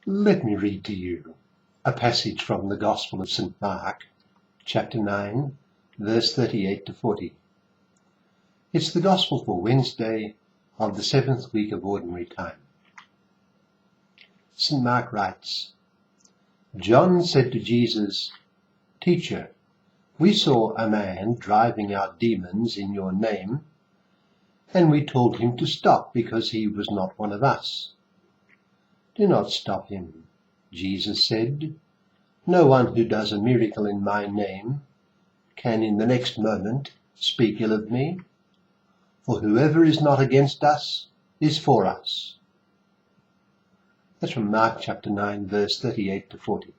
Let me read to you a passage from the Gospel of St. Mark, chapter 9, verse 38 to 40. It's the Gospel for Wednesday of the 7th week of Ordinary Time. St. Mark writes, John said to Jesus, "Teacher, we saw a man driving out demons in your name, and we told him to stop because he was not one of us." "Do not stop him," Jesus said. "No one who does a miracle in my name can in the next moment speak ill of me, for whoever is not against us is for us." That's from Mark chapter 9, verse 38 to 40.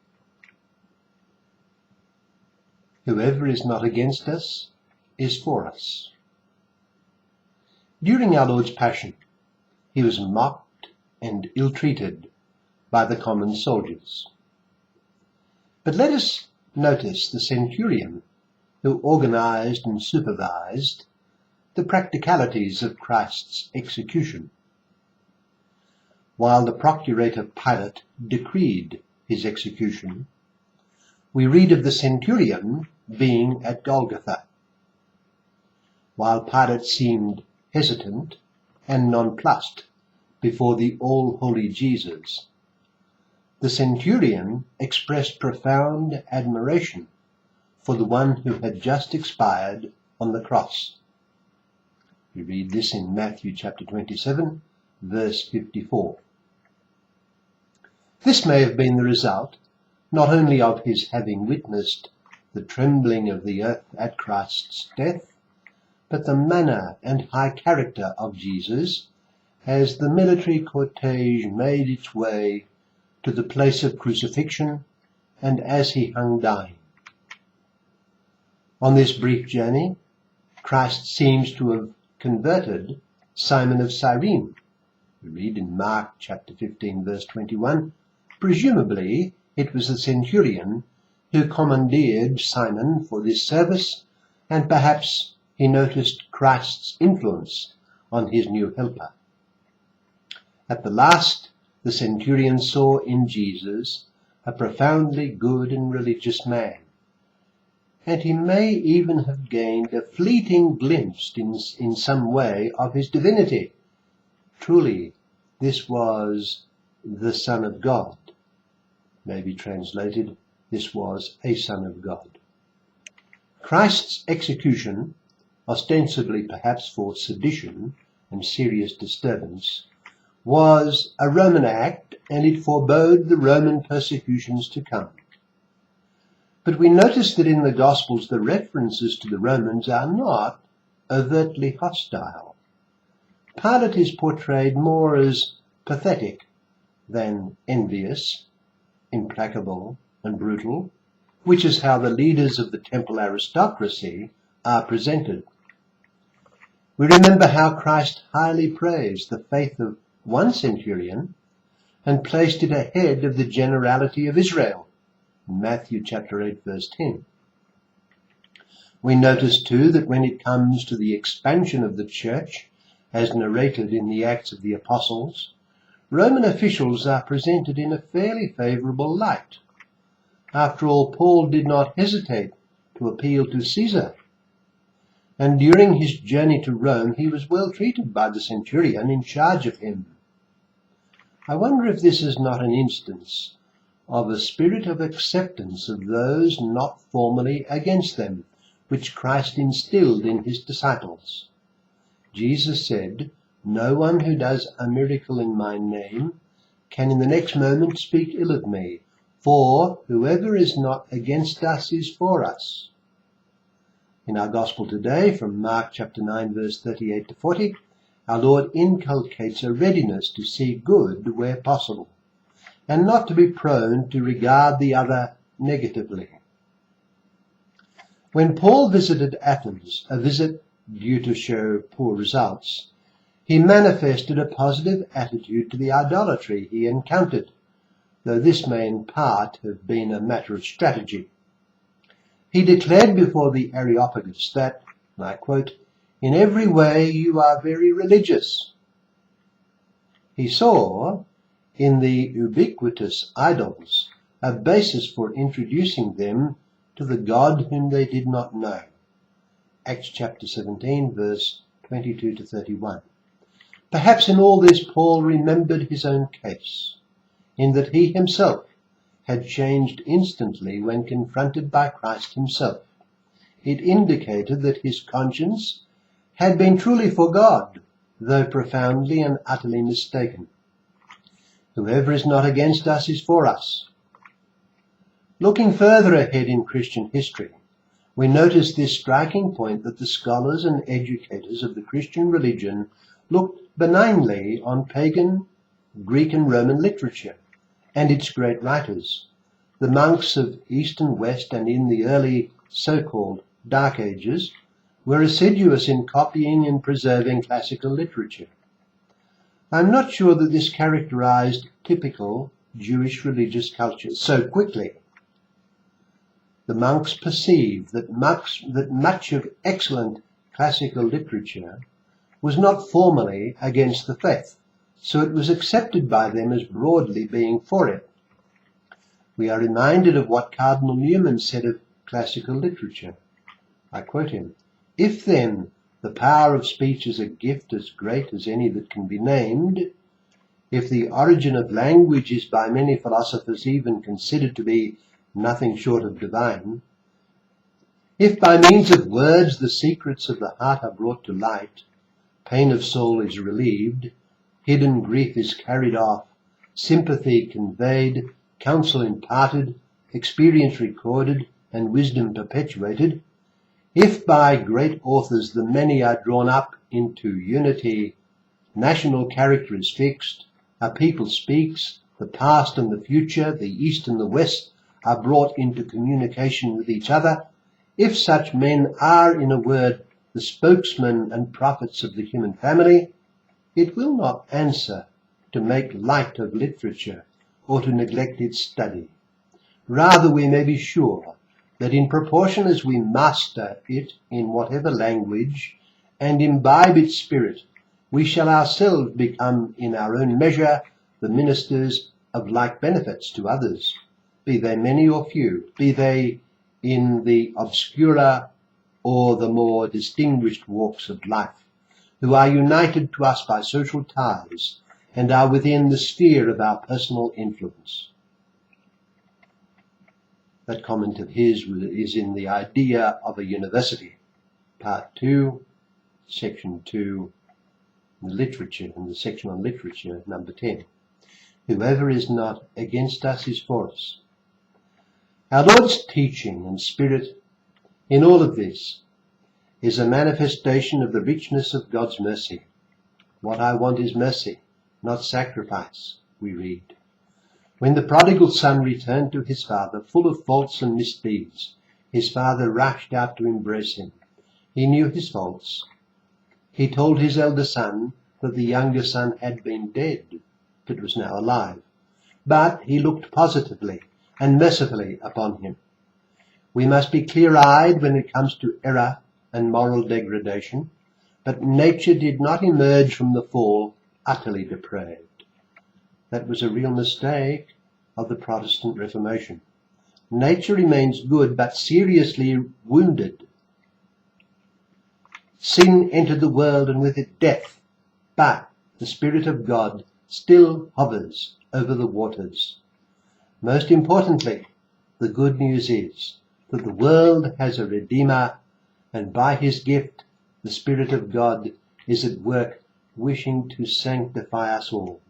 Whoever is not against us is for us. During our Lord's Passion, he was mocked and ill-treated by the common soldiers. But let us notice the centurion who organized and supervised the practicalities of Christ's execution. While the procurator Pilate decreed his execution, we read of the centurion being at Golgotha. While Pilate seemed hesitant and nonplussed before the all-holy Jesus, the centurion expressed profound admiration for the one who had just expired on the cross. We read this in Matthew chapter 27, verse 54. This may have been the result not only of his having witnessed the trembling of the earth at Christ's death, but the manner and high character of Jesus as the military cortege made its way to the place of crucifixion and as he hung dying. On this brief journey, Christ seems to have converted Simon of Cyrene. We read in Mark chapter 15, verse 21, presumably it was the centurion who commandeered Simon for this service, and perhaps he noticed Christ's influence on his new helper. At the last, the centurion saw in Jesus a profoundly good and religious man, and he may even have gained a fleeting glimpse in some way of his divinity. Truly, this was the Son of God. Maybe translated, this was a Son of God. Christ's execution, ostensibly perhaps for sedition and serious disturbance, was a Roman act, and it forebode the Roman persecutions to come. But we notice that in the Gospels the references to the Romans are not overtly hostile. Pilate is portrayed more as pathetic than envious, implacable and brutal, which is how the leaders of the temple aristocracy are presented. We remember how Christ highly praised the faith of one centurion and placed it ahead of the generality of Israel in Matthew chapter 8, verse 10. We notice too that when it comes to the expansion of the church, as narrated in the Acts of the Apostles, Roman officials are presented in a fairly favourable light. After all, Paul did not hesitate to appeal to Caesar, and during his journey to Rome he was well treated by the centurion in charge of him. I wonder if this is not an instance of a spirit of acceptance of those not formally against them, which Christ instilled in his disciples. Jesus said, "No one who does a miracle in my name can in the next moment speak ill of me, for whoever is not against us is for us." In our Gospel today, from Mark chapter 9, verse 38 to 40, our Lord inculcates a readiness to see good where possible, and not to be prone to regard the other negatively. When Paul visited Athens, a visit due to show poor results, he manifested a positive attitude to the idolatry he encountered, though this may in part have been a matter of strategy. He declared before the Areopagus that, and I quote, "In every way you are very religious." He saw in the ubiquitous idols a basis for introducing them to the God whom they did not know. Acts chapter 17, verse 22 to 31. Perhaps in all this Paul remembered his own case, in that he himself had changed instantly when confronted by Christ himself. It indicated that his conscience had been truly for God, though profoundly and utterly mistaken. Whoever is not against us is for us. Looking further ahead in Christian history, we notice this striking point that the scholars and educators of the Christian religion looked benignly on pagan Greek and Roman literature and its great writers. The monks of East and West and in the early so-called Dark Ages were assiduous in copying and preserving classical literature. I'm not sure that this characterized typical Jewish religious culture so quickly. The monks perceived that much of excellent classical literature was not formally against the faith, so it was accepted by them as broadly being for it. We are reminded of what Cardinal Newman said of classical literature. I quote him, "If then the power of speech is a gift as great as any that can be named, if the origin of language is by many philosophers even considered to be nothing short of divine, if by means of words the secrets of the heart are brought to light, pain of soul is relieved, hidden grief is carried off, sympathy conveyed, counsel imparted, experience recorded, and wisdom perpetuated, if by great authors the many are drawn up into unity, national character is fixed, a people speaks, the past and the future, the East and the West are brought into communication with each other, if such men are, in a word, the spokesmen and prophets of the human family, it will not answer to make light of literature or to neglect its study. Rather, we may be sure that in proportion as we master it in whatever language and imbibe its spirit, we shall ourselves become in our own measure the ministers of like benefits to others, be they many or few, be they in the obscurer or the more distinguished walks of life, who are united to us by social ties and are within the sphere of our personal influence." That comment of his is in The Idea of a University, Part 2, Section 2, Literature, in the section on literature, number 10. Whoever is not against us is for us. Our Lord's teaching and spirit in all of this is a manifestation of the richness of God's mercy. What I want is mercy, not sacrifice, we read. When the prodigal son returned to his father, full of faults and misdeeds, his father rushed out to embrace him. He knew his faults. He told his elder son that the younger son had been dead, but was now alive. But he looked positively and mercifully upon him. We must be clear-eyed when it comes to error and moral degradation, but nature did not emerge from the fall utterly depraved. That was a real mistake of the Protestant Reformation. Nature remains good, but seriously wounded. Sin entered the world and with it death, but the Spirit of God still hovers over the waters. Most importantly, the good news is that the world has a Redeemer, and by his gift, the Spirit of God is at work wishing to sanctify us all.